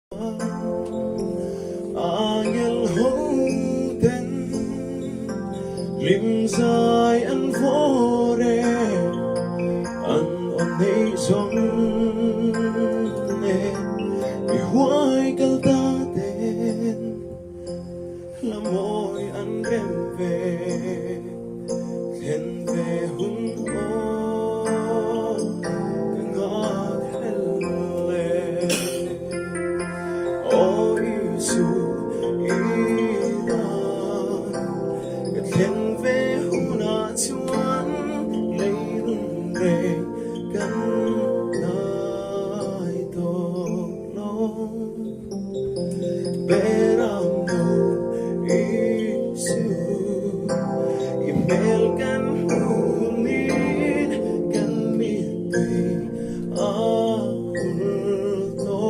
Angel Holden lim dài ăn phố rê ăn ôn nay giống nè bị hoài câu ta tên là môi ăn đem về khen về hung ô ngọt lệ ôi dù khen về hung na chuan lấy rung rê cắn nai to lo bé ram đâu isu email kan hunin kan miti ahul to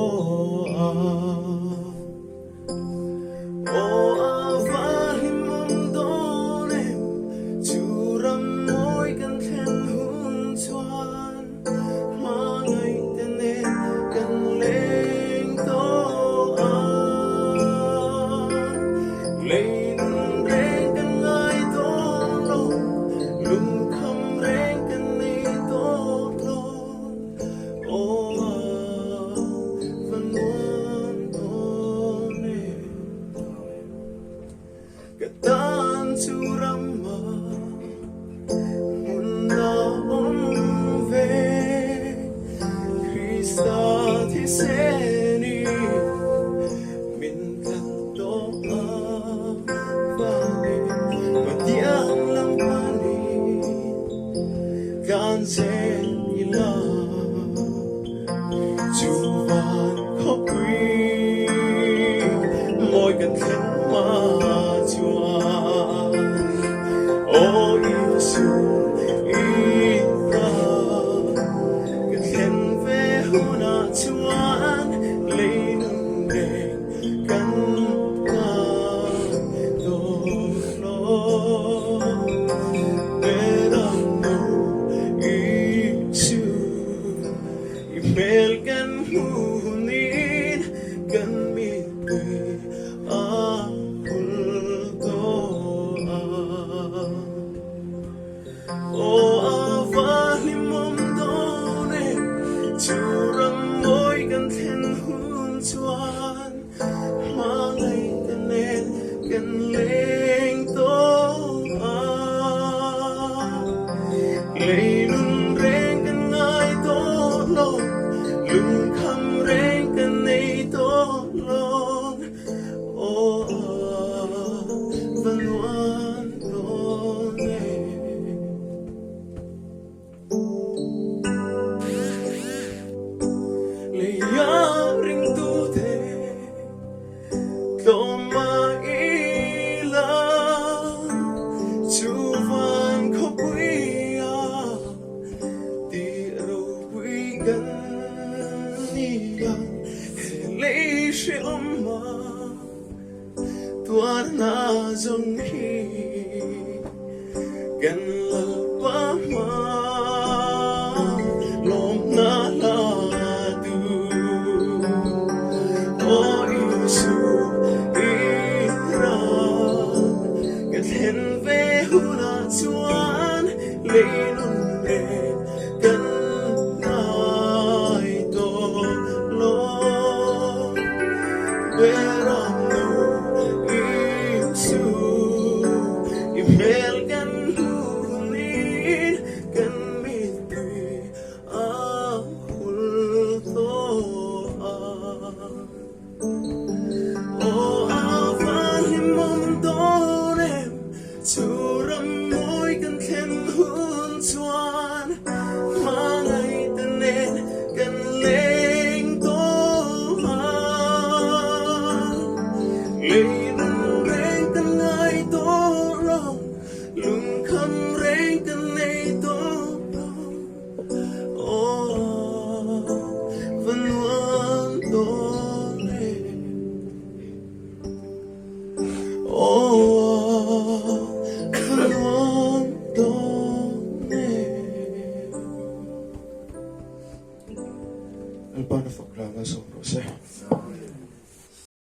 Ketan surama munda onve Krista tiseni min kanto avani matiang lampani gansen ila chuvan kopri moi kan khen ma oh Isu ita khen về huna chuan lấy nâng đèn cắn ta đổ lo bé đam đâu Isu email kan hunin kan miti chuan mà ngày tên nên gần lên tô lấy lưng rèn gần ai tô lo lưng khăm rèn gần này tô lo ô vẫn ngoan tô này lấy Toma ila chuvan kopuia di rowi gania leishi amma tuarna zonghi gan la ma lom na la du oh Isu khen về huna chuan lấy nung đèn cắn nai to lo bé ram